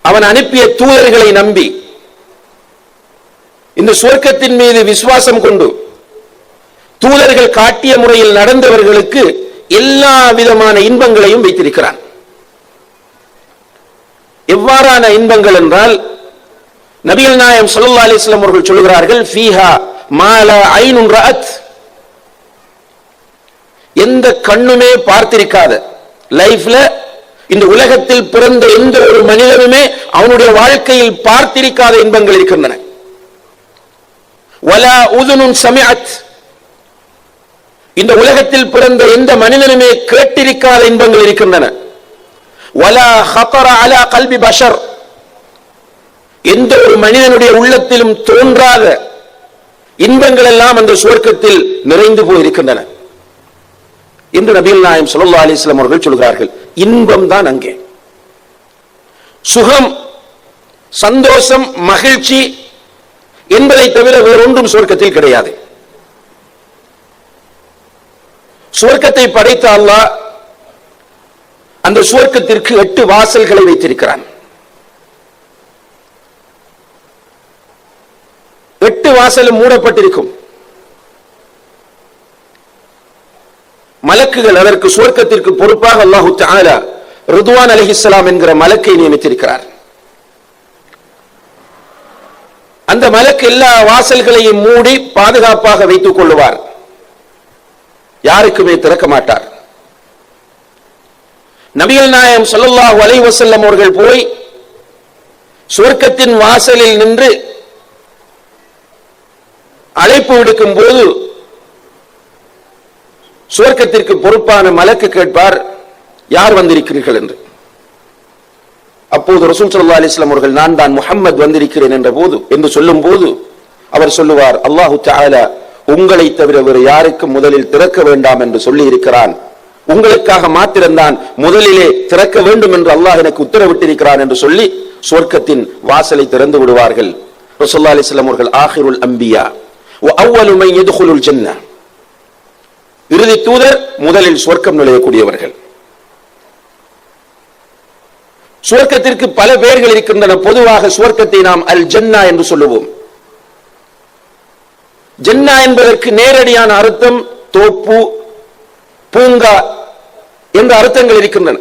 அவன் அனுப்பிய தூதர்களை நம்பி இந்த சுவர்க்கத்தின் மீது விசுவாசம் கொண்டு தூதர்கள் காட்டிய முறையில் நடந்தவர்களுக்கு எல்லா விதமான இன்பங்களையும் வைத்திருக்கிறான். எவ்வாறான இன்பங்கள் என்றால், நபிகள் நாயகம் ஸல்லல்லாஹு அலைஹி வஸல்லம் அவர்கள் சொல்கிறார்கள், ஃபீஹா மா லா ஐனுன் ரஅத், எந்த கண்ணுமே பார்த்திருக்காத, லைஃப்ல இந்த உலகத்தில் பிறந்த எந்த ஒரு மனிதனுமே அவனுடைய வாழ்க்கையில் பார்த்திருக்காத இன்பங்கள் இருக்கின்றன. வலா உதுனுன் சமிஅத், இந்த உலகத்தில் பிறந்த எந்த மனிதனுமே கேட்டிருக்காத இன்பங்கள் இருக்கின்றன. வலா ஹதர அலா கல்பி பஷர், எந்த ஒரு மனிதனுடைய உள்ளத்திலும் தோன்றாத இன்பங்கள் எல்லாம் அந்த சுவர்க்கத்தில் நிறைந்து போயிருக்கின்றன என்று நபிகள் நாயகம் ஸல்லல்லாஹு அலைஹி வஸல்லம் அவர்கள் சொல்கிறார்கள். இன்பம் தான் அங்கே, சுகம், சந்தோஷம், மகிழ்ச்சி என்பதை தவிர வேறொன்றும் சுவர்க்கத்தில் கிடையாது. சுவர்க்கத்தை படைத்த அல்லாஹ் அந்த சுவர்க்கத்திற்கு 8 வாசல்களை வைத்திருக்கிறான். 8 வாசலும் மூடப்பட்டிருக்கும். மலக்குகள் அதற்கு சுவர்க்கத்திற்கு பொறுப்பாக அல்லாஹு தஆலா ரிதுவான் அலைஹிஸ்ஸலாம் என்கிற மலக்கை நியமித்திருக்கிறார். அந்த மலக்கு எல்லா வாசல்களையும் மூடி பாதுகாப்பாக வைத்துக் கொள்ளுவார், யாருக்குமே திறக்க மாட்டார். நபிகள் நாயகம் ஸல்லல்லாஹு அலைஹி வஸல்லம் அவர்கள் போய் சுவர்க்கத்தின் வாசலில் நின்று அழைப்பு விடுக்கும் போது சுவர்க்கத்திற்கு பொறுப்பான மலக்கு கேட்பார், யார் வந்திருக்கிறீர்கள் என்று. அப்போது ரசூல் ஸல்லல்லாஹு அலைஹி வஸல்லம் அவர்கள், நான் தான் முஹம்மது வந்திருக்கிறேன் என்று சொல்லும் போது அவர் சொல்லுவார், அல்லாஹு தஆலா உங்களை தவிர வேறு யாருக்கும் முதலில் திறக்க வேண்டாம் என்று சொல்லி இருக்கிறான், உங்களுக்காக மாத்திரம்தான் முதலிலே திறக்க வேண்டும் என்று அல்லாஹ் எனக்கு உத்தரவிட்டிருக்கிறான் என்று சொல்லி சுவர்க்கத்தின் வாசலை திறந்து விடுவார்கள். ரசூலுல்லாஹி அலைஹி வஸல்லம் அவர்கள் ஆகிருல் அம்பியா வ அவ்வலு மன் யதுகுலுல் ஜன்னah, இறுதி தூதர், முதலில் சுவர்க்கம் நுழையக்கூடியவர்கள். சுவர்க்கத்திற்கு பல பெயர்கள் இருக்கின்றன. பொதுவாக சுவர்க்கத்தை நாம் அல் ஜன்னா என்று சொல்லுவோம். ஜன்னா என்பதற்கு நேரடியான அர்த்தம் தோப்பு, பூங்கா என்ற அர்த்தங்கள் இருக்கின்றன.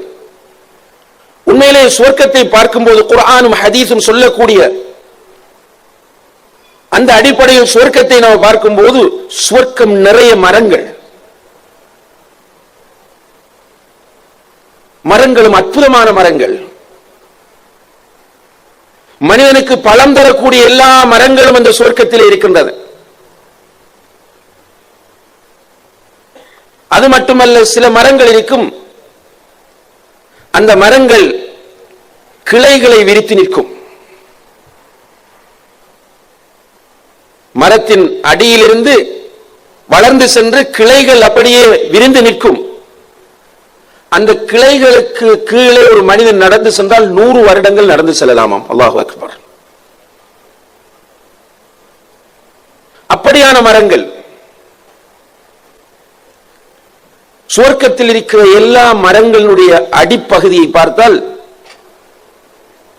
உண்மையிலே சுவர்க்கத்தை பார்க்கும்போது குர்ஆனும் ஹதீஸும் சொல்லக்கூடிய அந்த அடிப்படையில் சுவர்க்கத்தை நாம் பார்க்கும்போது சுவர்க்கம் நிறைய மரங்கள், மரங்களும் அற்புதமான மரங்கள், மனிதனுக்கு பழம் தரக்கூடிய எல்லா மரங்களும் அந்த சுவர்க்கத்தில் இருக்கின்றது. அது மட்டுமல்ல, சில மரங்கள் இருக்கும், அந்த மரங்கள் கிளைகளை விரித்து நிற்கும். மரத்தின் அடியிலிருந்து வளர்ந்து சென்று கிளைகள் அப்படியே விரிந்து நிற்கும். அந்த கிளைகளுக்கு கீழே ஒரு மனிதன் நடந்து சென்றால் 100 வருடங்கள் நடந்து செல்லலாமாம். அல்லாஹு அக்பர். அப்படியான மரங்கள். சுவர்க்கத்தில் இருக்கிற எல்லா மரங்களுடைய அடிப்பகுதியை பார்த்தால்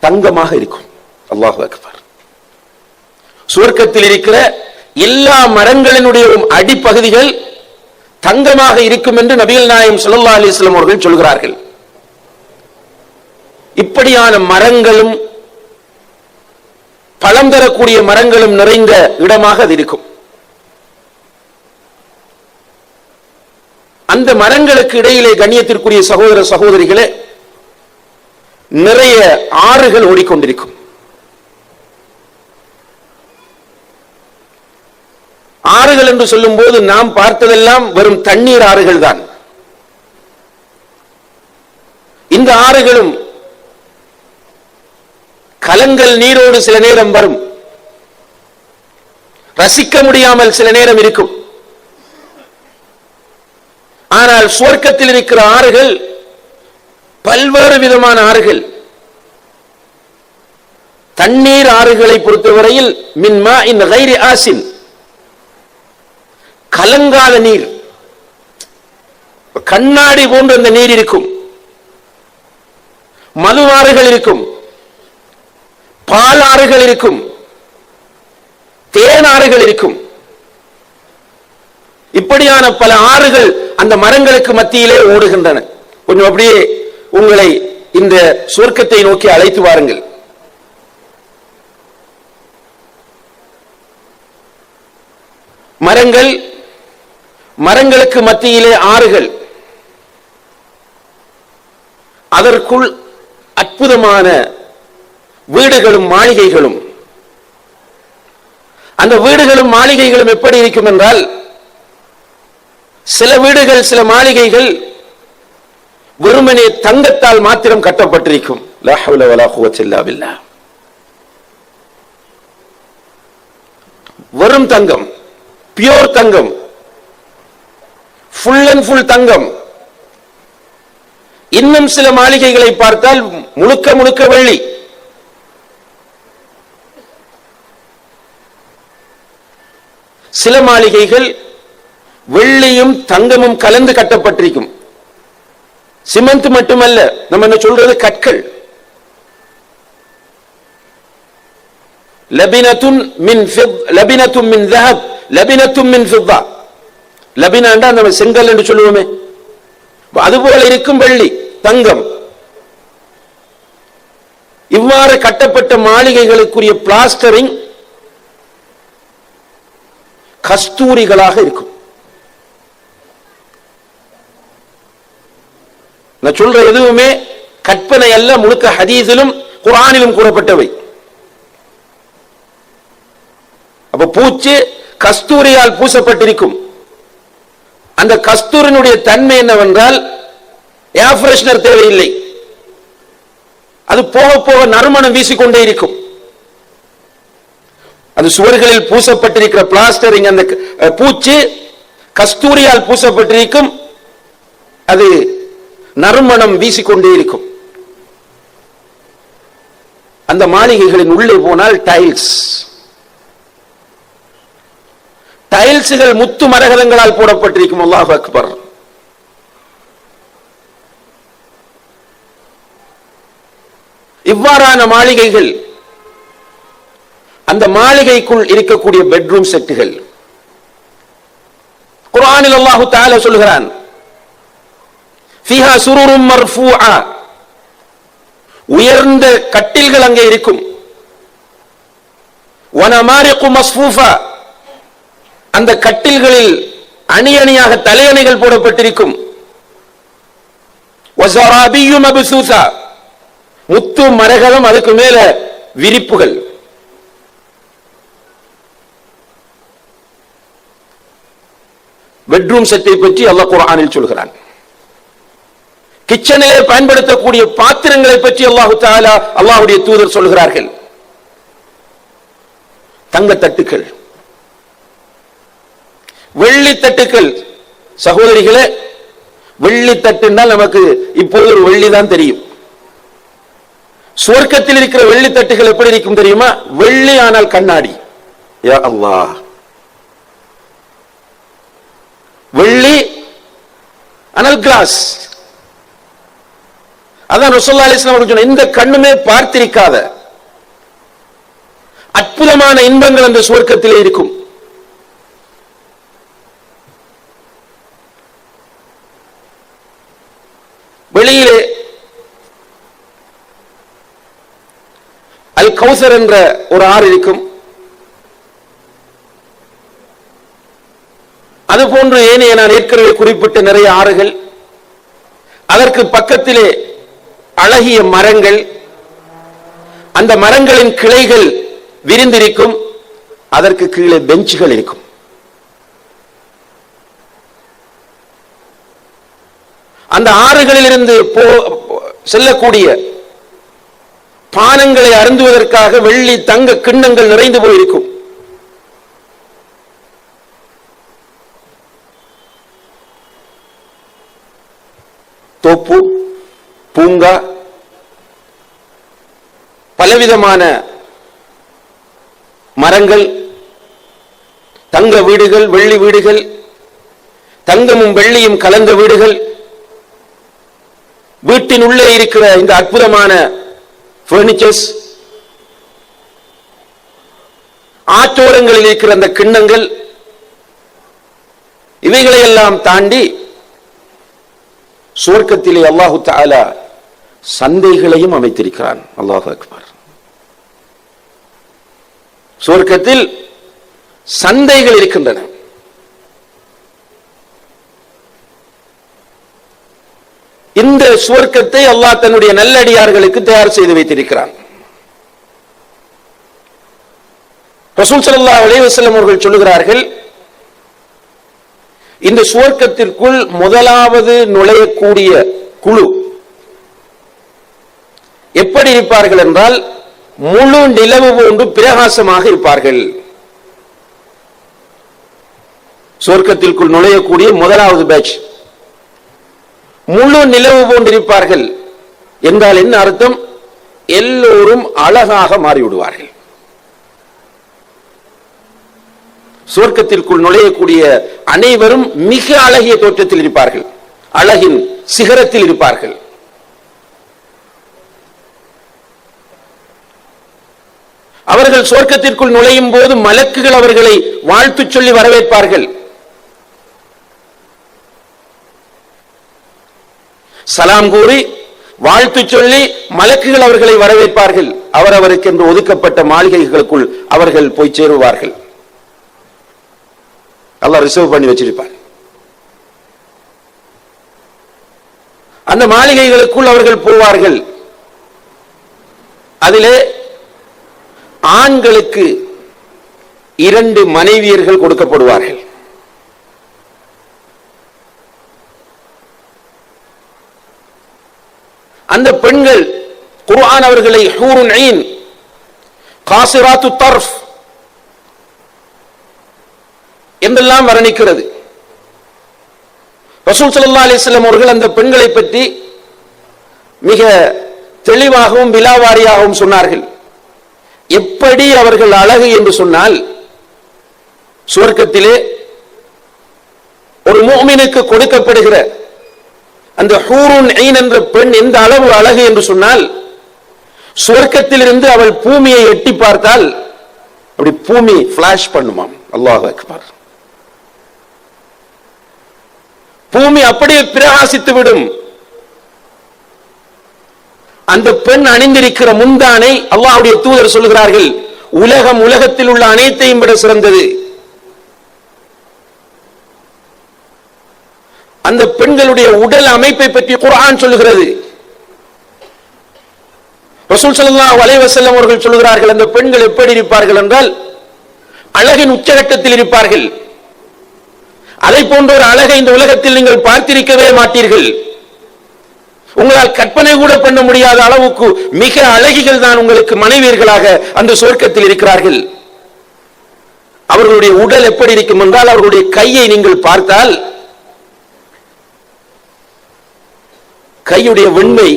தங்கமாக இருக்கும். அல்லாஹு அக்பர். சுவர்க்கத்தில் இருக்கிற எல்லா மரங்களினுடைய அடிப்பகுதிகள் தங்கமாக இருக்கும் என்று நபிகள் நாயகம் ஸல்லல்லாஹு அலைஹி வஸல்லம் அவர்கள் சொல்கிறார்கள். இப்படியான மரங்களும் பழம் தரக்கூடிய மரங்களும் நிறைந்த இடமாக அது இருக்கும். அந்த மரங்களுக்கு இடையிலே கண்ணியத்திற்குரிய சகோதர சகோதரிகளே நிறைய ஆறுகள் ஓடிக்கொண்டிருக்கும். ஆறுகள் என்று சொல்லும் போது நாம் பார்த்ததெல்லாம் வெறும் தண்ணீர் ஆறுகள் தான். இந்த ஆறுகளும் கலங்கல் நீரோடு சில நேரம் வரும், ரசிக்க முடியாமல் சில நேரம் இருக்கும். ஆனால் சுவர்க்கத்தில் இருக்கிற ஆறுகள் பல்வேறு விதமான ஆறுகள். தண்ணீர் ஆறுகளை பொறுத்தவரையில் மின் மாஇன் கைரி ஆசின், கலங்காத நீர், கண்ணாடி போன்ற அந்த நீர் இருக்கும். மதுவாறுகள் இருக்கும், பாலாறுகள் இருக்கும், தேனாறுகள் இருக்கும். இப்படியான பல ஆறுகள் அந்த மரங்களுக்கு மத்தியிலே ஓடுகின்றன. கொஞ்சம் அப்படியே உங்களை இந்த சொர்க்கத்தை நோக்கி அழைத்து வாருங்கள். மரங்கள், மரங்களுக்கு மத்தியிலே ஆறுகள், அதற்குள் அற்புதமான வீடுகளும் மாளிகைகளும். அந்த வீடுகளும் மாளிகைகளும் எப்படி இருக்கும் என்றால், சில வீடுகள், சில மாளிகைகள் வெறுமனே தங்கத்தால் மாத்திரம் கட்டப்பட்டிருக்கும். லா ஹவ்ல வலா குவத்த இல்லா பில்லாஹ். வெறும் தங்கம், பியூர் தங்கம், ஃபுல் அண்ட் ஃபுல் தங்கம். இன்னும் சில மாளிகைகளை பார்த்தால் முழுக்க முழுக்க வெள்ளி. சில மாளிகைகள் வெள்ளியும் தங்கமும் கலந்து கட்டப்பட்டிருக்கும். சிமெண்ட் மட்டுமல்ல, நம்ம என்ன சொல்றது, கற்கள். லபினத்துன் மின் ذهب லபினத்துன் மின் ஃபித்தா. லபினாண்டா நம்ம செங்கல் என்று சொல்லுவோமே, அதுபோல இருக்கும் வெள்ளி, தங்கம். இவ்வாறு கட்டப்பட்ட மாளிகைகளுக்குரிய பிளாஸ்டரிங் கஸ்தூரிகளாக இருக்கும். நான் சொல்ற எதுவுமே கற்பனை அல்ல, முழுக்க ஹதீஸிலும் குர்ஆனிலும் கூறப்பட்டவை. அப்ப பூச்சு கஸ்தூரியால் பூசப்பட்டிருக்கும். அந்த கஸ்தூரினுடைய தன்மை என்னவென்றால், ஏர் ஃப்ரெஷ்னர் தேவையில்லை, அது போக போக நறுமணம் வீசிக்கொண்டே இருக்கும். அது சுவர்களில் பூசப்பட்டிருக்கிற பிளாஸ்டரிங், அந்த பூச்சு கஸ்தூரியால் பூசப்பட்டிருக்கும், அது நறுமணம் வீசிக்கொண்டே இருக்கும். அந்த மாளிகைகளின் உள்ளே போனால் டைல்ஸ்கள் முத்து மரகதங்களால் போடப்பட்டிருக்கும். அல்லாஹ் அக்பர். இவ்வாறான மாளிகைகள், அந்த மாளிகைக்குள் இருக்கக்கூடிய பெட்ரூம் செட்டுகள். குர்ஆனில் அல்லாஹ் தஆலா சொல்கிறான், ஃபீஹா சுருரும் மர்ஃபூஆ, உயர்ந்த கட்டில்கள் அங்கே இருக்கும். வனமாரிகு மஸ்ஃபூஃபா, அந்த கட்டில்களில் அணி அணியாக தலையணைகள் போடப்பட்டிருக்கும். வஸராபியு மப்சூஸா, முத்து மரகதம், அதுக்கு மேல விரிப்புகள். பெட்ரூம் செட்டை பற்றி அல்லாஹ் குர்ஆனில் சொல்கிறான். கிச்சனிலே பயன்படுத்தக்கூடிய பாத்திரங்களை பற்றி அல்லாஹ் தஆலா, அல்லாஹ்வுடைய தூதர் சொல்கிறார்கள். தங்க தட்டுக்கள், வெள்ளி தட்டுக்கள். சகோதரிகளே, வெள்ளி தட்டுனால் நமக்கு இப்போது ஒரு வெள்ளி தான் தெரியும். சுவர்க்கத்தில் இருக்கிற வெள்ளி தட்டுகள் எப்படி இருக்கும் தெரியுமா? வெள்ளி ஆனால் கண்ணாடி. யா அல்லாஹ், வெள்ளி ஆனால் கிளாஸ். அதான் ரசூலுல்லாஹி அலைஹி வஸல்லம் அவர்கள் சொன்ன, இந்த கண்ணுமே பார்த்திருக்காத அற்புதமான இன்பங்கள் அந்த சுவர்க்கத்திலே இருக்கும். வெளியிலே அல் கௌசர் என்ற ஒரு ஆறு இருக்கும். அதுபோன்று ஏனைய நான் ஏற்கனவே குறிப்பிட்ட நிறைய ஆறுகள். அதற்கு பக்கத்திலே அழகிய மரங்கள், அந்த மரங்களின் கிளைகள் விரிந்திருக்கும். அதற்கு கீழே பெஞ்சுகள் இருக்கும். அந்த ஆறுகளில் இருந்து செல்லக்கூடிய பானங்களை அருந்துவதற்காக வெள்ளி தங்க கிண்ணங்கள் நிறைந்து போயிருக்கும். தோப்பு, பூங்கா, பலவிதமான மரங்கள், தங்க வீடுகள், வெள்ளி வீடுகள், தங்கமும் வெள்ளியும் கலந்த வீடுகள், வீட்டின் உள்ளே இருக்கிற இந்த அற்புதமான பர்னிச்சர்ஸ், ஆற்றோரங்களில் இருக்கிற அந்த கிண்ணங்கள், இவைகளை எல்லாம் தாண்டி சுவர்க்கத்திலே அல்லாஹு தஆலா சந்தைகளையும் அமைத்திருக்கிறான். அல்லாஹு அக்பர். சுவர்க்கத்தில் சந்தைகள் இருக்கின்றன. இந்த சுவர்க்கத்தை அல்லாஹ் தன்னுடைய நல்லடியார்களுக்கு தயார் செய்து வைத்திருக்கிறான். ரசூல் ஸல்லல்லாஹு அலைஹி வஸல்லம் அவர்கள் சொல்லுகிறார்கள், இந்த சுவர்க்கத்திற்குள் முதலாவது நுழையக்கூடிய குழு எப்படி இருப்பார்கள் என்றால், முழு நிலவு போன்று பிரகாசமாக இருப்பார்கள். சுவர்க்கத்திற்குள் நுழையக்கூடிய முதலாவது பேட்ச் முழு நிலவு போன்றிருப்பார்கள் என்றால் என்ன அர்த்தம்? எல்லோரும் அழகாக மாறிவிடுவார்கள். சுவர்க்கத்திற்குள் நுழையக்கூடிய அனைவரும் மிக அழகிய தோற்றத்தில் இருப்பார்கள், அழகின் சிகரத்தில் இருப்பார்கள். அவர்கள் சுவர்க்கத்திற்குள் நுழையும் போது மலக்குகள் அவர்களை வாழ்த்து சொல்லி வரவேற்பார்கள். சலாம் கூறி வாழ்த்து சொல்லி மலக்குகள் அவர்களை வரவேற்பார்கள். அவரவருக்கு என்று ஒதுக்கப்பட்ட மாளிகைகளுக்குள் அவர்கள் போய் சேருவார்கள். அல்லாஹ் ரிசர்வ் பண்ணி வச்சிருப்பார். அந்த மாளிகைகளுக்குள் அவர்கள் போவார்கள். அதிலே ஆண்களுக்கு 2 மனைவியர்கள் கொடுக்கப்படுவார்கள். அந்த பெண்கள் குர்ஆன் அவர்களை ஹூருன் ஐன், காசிராத்து தர்ஃப் என்றெல்லாம் வர்ணிக்கிறது. ரசூல் ஸல்லல்லாஹு அலைஹி வஸல்லம் அவர்கள் அந்த பெண்களை பற்றி மிக தெளிவாகவும் விலாவாரியாகவும் சொன்னார்கள். எப்படி அவர்கள் அழகு என்று சொன்னால், சுவர்க்கத்திலே ஒரு முஃமினுக்கு கொடுக்கப்படுகிற அந்த ஹூருன் ஐன் என்ற பெண் எந்த அளவு அழகு என்று சொன்னால், சுவர்க்கத்திலிருந்து அவள் பூமியை எட்டி பார்த்தால் அப்படி பூமி பிளாஷ் பண்ணுமாம். அல்லாஹு அக்பர். பூமி அப்படியே பிரகாசித்து விடும். அந்த பெண் அணிந்திருக்கிற முந்தானை அல்லாஹ்வுடைய தூதர் சொல்லுகிறார்கள், உலகத்தில் உள்ள அனைத்தையும் விட சிறந்தது. அந்த பெண்களுடைய உடல் அமைப்பை பற்றி குர்ஆன் சொல்லுகிறது. ரசூல் ஸல்லல்லாஹு அலைஹி வஸல்லம் அவர்கள் சொல்லுகிறார்கள், அந்த பெண்கள் எப்படி இருப்பார்கள் என்றால், அழகின் உச்சகட்டத்தில் இருப்பார்கள். அதை போன்ற ஒரு அழகை இந்த உலகத்தில் நீங்கள் பார்த்திருக்கவே மாட்டீர்கள். உங்களால் கற்பனை கூட பண்ண முடியாத அளவுக்கு மிக அழகிகள் தான் உங்களுக்கு மனைவியர்களாக அந்த சுவர்க்கத்தில் இருக்கிறார்கள். அவர்களுடைய உடல் எப்படி இருக்கும் என்றால், அவர்களுடைய கையை நீங்கள் பார்த்தால் கையுடைய வெண்மை,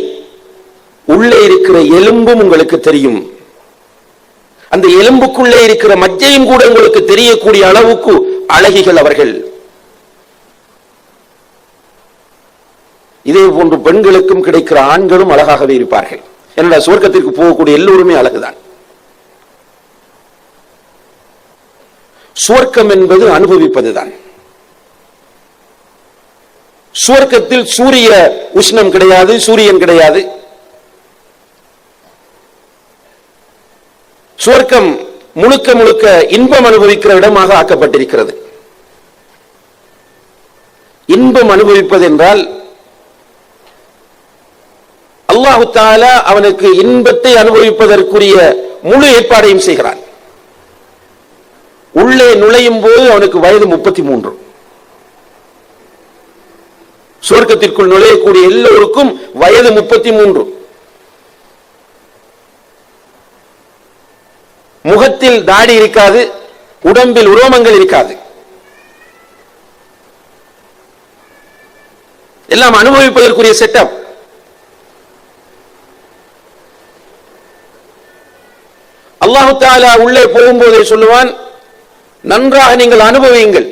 உள்ளே இருக்கிற எலும்பும் உங்களுக்கு தெரியும். அந்த எலும்புக்குள்ளே இருக்கிற மஜ்ஜையும் கூட உங்களுக்கு தெரியக்கூடிய அளவுக்கு அழகிகள் அவர்கள். இதே போன்று பெண்களுக்கும் கிடைக்கிற ஆண்களும் அழகாகவே இருப்பார்கள். என்னடா, சுவர்க்கத்திற்கு போகக்கூடிய எல்லோருமே அழகுதான். சுவர்க்கம் என்பது அனுபவிப்பதுதான். சுவர்க்கத்தில் சூரிய உஷ்ணம் கிடையாது, சூரியன் கிடையாது. சுவர்க்கம் முழுக்க முழுக்க இன்பம் அனுபவிக்கிற இடமாக ஆக்கப்பட்டிருக்கிறது. இன்பம் அனுபவிப்பது என்றால், அல்லாஹு தஆலா அவனுக்கு இன்பத்தை அனுபவிப்பதற்குரிய முழு ஏற்பாடையும் செய்கிறான். உள்ளே நுழையும் போது அவனுக்கு வயது 33. சுவர்க்கத்திற்குள் நுழையக்கூடிய எல்லோருக்கும் வயது 33. முகத்தில் தாடி இருக்காது, உடம்பில் உரோமங்கள் இருக்காது. எல்லாம் அனுபவிப்பதற்குரிய செட்டப். அல்லாஹு தஆலா உள்ளே போகும்போதே சொல்லுவான், நன்றாக நீங்கள் அனுபவியுங்கள்.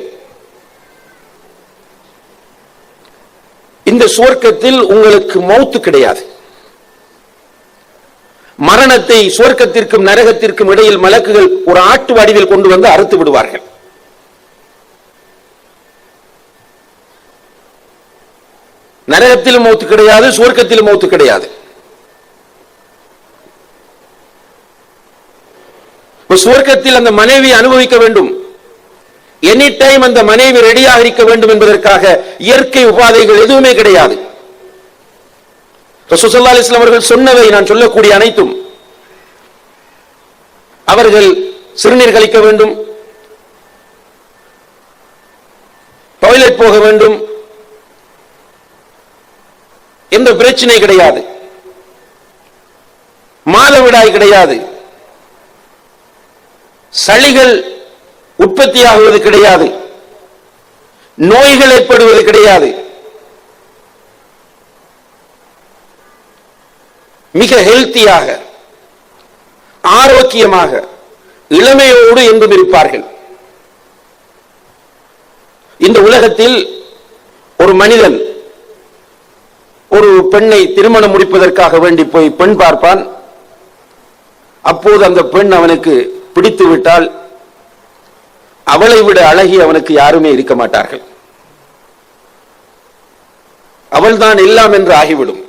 இந்த சுவர்க்கத்தில் உங்களுக்கு மௌத்து கிடையாது. மரணத்தை சுவர்க்கத்திற்கும் நரகத்திற்கும் இடையில் மலக்குகள் ஒரு ஆட்டு வடிவில் கொண்டு வந்து அறுத்து விடுவார்கள். நரகத்திலும் மௌத்து கிடையாது, சுவர்க்கத்திலும் மௌத்து கிடையாது. சுவர்க்கத்தில் அந்த மனைவி அனுபவிக்க வேண்டும், எனி டைம் அந்த மனைவி ரெடியாக இருக்க வேண்டும் என்பதற்காக இயற்கை உபாதைகள் எதுவுமே கிடையாது. ரசூல் ஸல்லல்லாஹு அலைஹி வஸல்லம் அவர்கள் சொன்னவை நான் சொல்லக்கூடிய அனைத்தும், அவர்கள் சிறுநீர் கழிக்க வேண்டும், டாய்லெட் போக வேண்டும் என்ற பிரச்சனை கிடையாது, மாதவிடாய் கிடையாது, சளிகள் உற்பத்தியாகுவது கிடையாது, நோய்கள் ஏற்படுவது கிடையாது. மிக ஹெல்த்தியாக, ஆரோக்கியமாக, இளமையோடு என்றும் இருப்பார்கள். இந்த உலகத்தில் ஒரு மனிதன் ஒரு பெண்ணை திருமணம் முடிப்பதற்காக வேண்டி போய் பெண் பார்ப்பான். அப்போது அந்த பெண் அவனுக்கு பிடித்து விட்டால் அவளை விட அழகி அவனுக்கு யாருமே இருக்க மாட்டார்கள். அவள்தான் எல்லாம் என்று ஆகிவிடும்.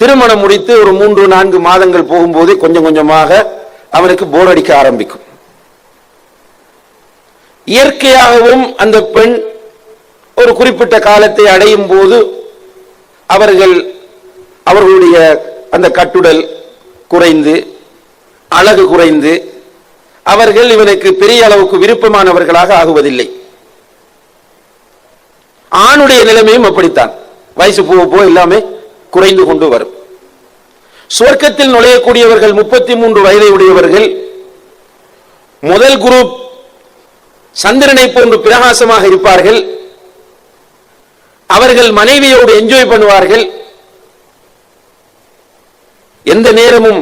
திருமணம் முடித்து ஒரு 3-4 மாதங்கள் போகும்போது கொஞ்சம் கொஞ்சமாக அவனுக்கு போர் அடிக்க ஆரம்பிக்கும். இயற்கையாகவும் அந்த பெண் ஒரு குறிப்பிட்ட காலத்தை அடையும் போது அவர்களுடைய அந்த கட்டுடல் குறைந்து, அழகு குறைந்து, அவர்கள் இவனுக்கு பெரிய அளவுக்கு விருப்பமானவர்களாக ஆகுவதில்லை. ஆணுடைய நிலைமையும் அப்படித்தான். வயசு போக எல்லாமே குறைந்து கொண்டு வரும். சுவர்க்கத்தில் நுழையக்கூடியவர்கள் 33 வயதை உடையவர்கள். முதல் குரூப் சந்திரனை போன்று பிரகாசமாக இருப்பார்கள். அவர்கள் மனைவியோடு என்ஜாய் பண்ணுவார்கள். எந்த நேரமும்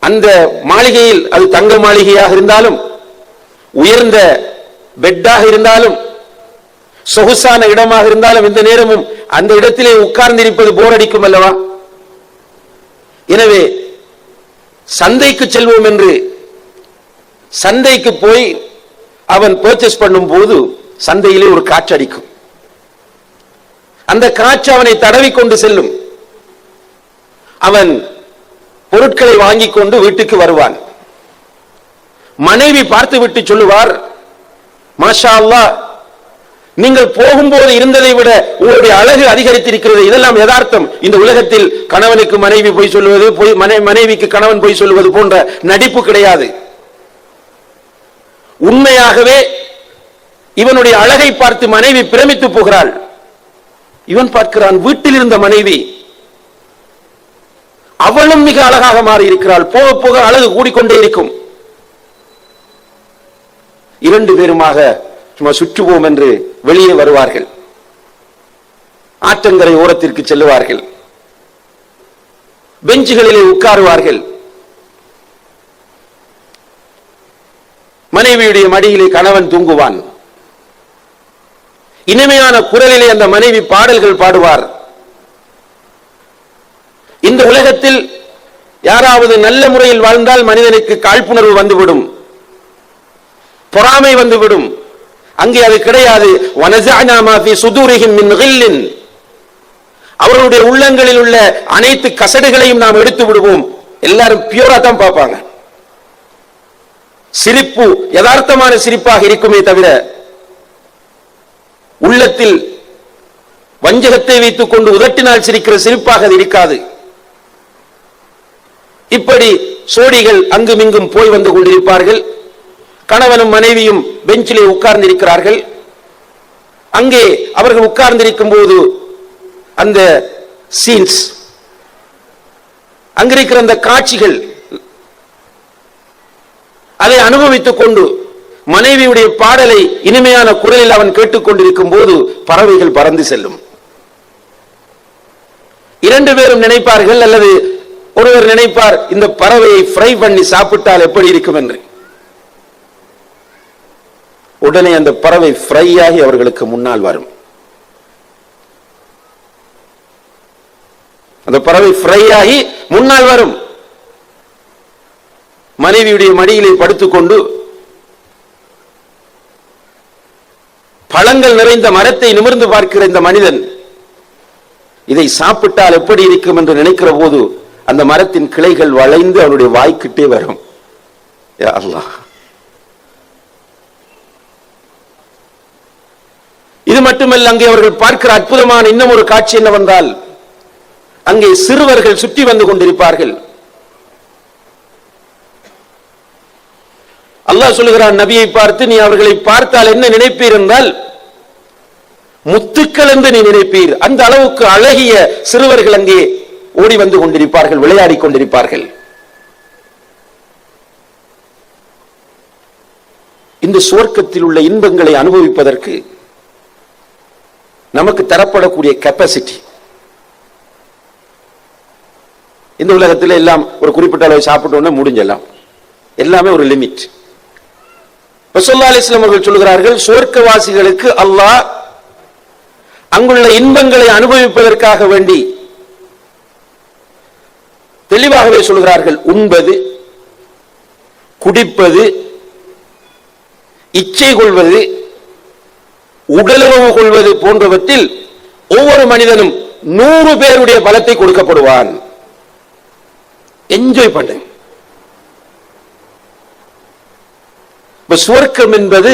அந்த மாளிகையில், அது தங்க மாளிகையாக இருந்தாலும், உயர்ந்த பெட்டாக இருந்தாலும், சொகுசான இடமாக இருந்தாலும், எந்த நேரமும் அந்த இடத்திலே உட்கார்ந்திருப்பது போர் அடிக்கும் அல்லவா? எனவே சந்தைக்கு செல்வோம் என்று சந்தைக்கு போய் அவன் பர்ச்சேஸ் பண்ணும் போது சந்தையிலே ஒரு காற்று அடிக்கும். அந்த காற்று அவனை தடவி கொண்டு செல்லும். அவன் பொருட்களை வாங்கிக் கொண்டு வீட்டுக்கு வருவான். மனைவி பார்த்து விட்டு சொல்லுவார், மாஷா அல்லாஹ், நீங்கள் போகும்போது இருந்ததை விட உங்களுடைய அழகு அதிகரித்திருக்கிறது. இதெல்லாம் யதார்த்தம். இந்த உலகத்தில் கணவனுக்கு மனைவி பொய் சொல்லுவது, மனைவிக்கு கணவன் பொய் சொல்லுவது போன்ற நடிப்பு கிடையாது. உண்மையாகவே இவனுடைய அழகை பார்த்து மனைவி பிரமித்து போகிறாள். இவன் பார்க்கிறான், வீட்டில் இருந்த மனைவி அவளும் மிக அழகாக மாறி இருக்கிறாள். போக போக அழகு கூடிக்கொண்டே இருக்கும். 2 பேருமாக சும்மா சுற்றுவோம் என்று வெளியே வருவார்கள். ஆற்றங்கரை ஓரத்திற்கு செல்லுவார்கள். பெஞ்சுகளிலே உட்காருவார்கள். மனைவியுடைய மடியிலே கணவன் தூங்குவான். இனிமையான குரலிலே அந்த மனைவி பாடல்கள் பாடுவார். இந்த உலகத்தில் யாராவது நல்ல முறையில் வாழ்ந்தால் மனிதனுக்கு காழ்ப்புணர்வு வந்துவிடும், பொறாமை வந்துவிடும். அங்கே அது கிடையாது. வனஸஅனா மா ஃபீ சுதூரிஹிம் மின் கில்லின், அவர்களுடைய உள்ளங்களில் உள்ள அனைத்து கசடுகளையும் நாம் எடுத்து விடுவோம். எல்லாரும் பியூரா தான் பார்ப்பாங்க. சிரிப்பு யதார்த்தமான சிரிப்பாக இருக்குமே தவிர உள்ளத்தில் வஞ்சகத்தை வைத்துக் கொண்டு உதட்டினால் சிரிக்கிற சிரிப்பாக அது இருக்காது. இப்படி சோடிகள் அங்குமிங்கும் போய் வந்து கொண்டிருப்பார்கள். கணவனும் மனைவியும் பெஞ்சிலே உட்கார்ந்திருக்கிறார்கள். அங்கே அவர்கள் உட்கார்ந்திருக்கும் போது அந்த சீன்ஸ், அங்கிருக்கிற அந்த காட்சிகள், அதை அனுபவித்துக் கொண்டு மனைவியுடைய பாடலை இனிமையான குரலில் அவன் கேட்டுக்கொண்டிருக்கும் போது பறவைகள் பறந்து செல்லும். 2 பேரும் நினைப்பார்கள், அல்லது ஒருவர் நினைப்பார், இந்த பறவையை ஃப்ரை பண்ணி சாப்பிட்டால் எப்படி இருக்கும் என்று. உடனே அந்த பறவை ஃப்ரை ஆகி அவர்களுக்கு முன்னால் வரும். அந்த பறவை ஃப்ரை ஆகி முன்னால் வரும். மனைவியுடைய மடியிலே படுத்துக்கொண்டு பழங்கள் நிறைந்த மரத்தை நிமிர்ந்து பார்க்கிற இந்த மனிதன் இதை சாப்பிட்டால் எப்படி இருக்கும் என்று நினைக்கிற போது அந்த மரத்தின் கிளைகள் வளைந்து அவனுடைய வாய்க்கிட்டே வரும். யா அல்லாஹ், இது மட்டுமல்ல, அங்கே அவர்கள் பார்க்கிற அற்புதமான இன்னும் ஒரு காட்சி என்னவென்றால், அங்கே சிறுவர்கள் சுற்றி வந்து கொண்டிருப்பார்கள். அல்லாஹ் சொல்லுகிறான் நபியை பார்த்து, நீ அவர்களை பார்த்தால் என்ன நினைப்பீர் என்றால் முத்துக்கள் என்று நீ நினைப்பீர். அந்த அளவுக்கு அழகிய சிறுவர்கள் அங்கே ஓடி வந்து கொண்டிருப்பார்கள், விளையாடி கொண்டிருப்பார்கள். இந்த சுவர்க்கத்தில் உள்ள இன்பங்களை அனுபவிப்பதற்கு நமக்கு தரப்படக்கூடிய கெப்பாசிட்டி, இந்த உலகத்தில் எல்லாம் ஒரு குறிப்பிட்ட அளவு சாப்பிட்டோன்னு முடிஞ்சலாம், எல்லாமே ஒரு லிமிட். ரசூலுல்லாஹி அலைஹி வஸல்லம் அவர்கள் சொல்கிறார்கள், சுவர்க்கவாசிகளுக்கு அல்லாஹ் அங்குள்ள இன்பங்களை அனுபவிப்பதற்காக வேண்டி தெளிவாகவே சொல்கிறார்கள், உண்பது, குடிப்பது, இச்சை கொள்வது, உடலுறவு கொள்வது போன்றவற்றில் ஒவ்வொரு மனிதனும் 100 பேருடைய பலத்தை கொடுக்கப்படுவான். என்ஜாய் பண்ணு. சுவர்க்கம் என்பது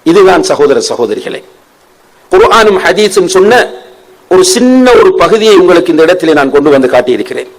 இதுதான் சகோதர சகோதரிகளே. குர்ஆனும் ஹதீஸும் சொன்ன ஒரு சின்ன ஒரு பகுதியை உங்களுக்கு இந்த இடத்திலே நான் கொண்டு வந்து காட்டியிருக்கிறேன்.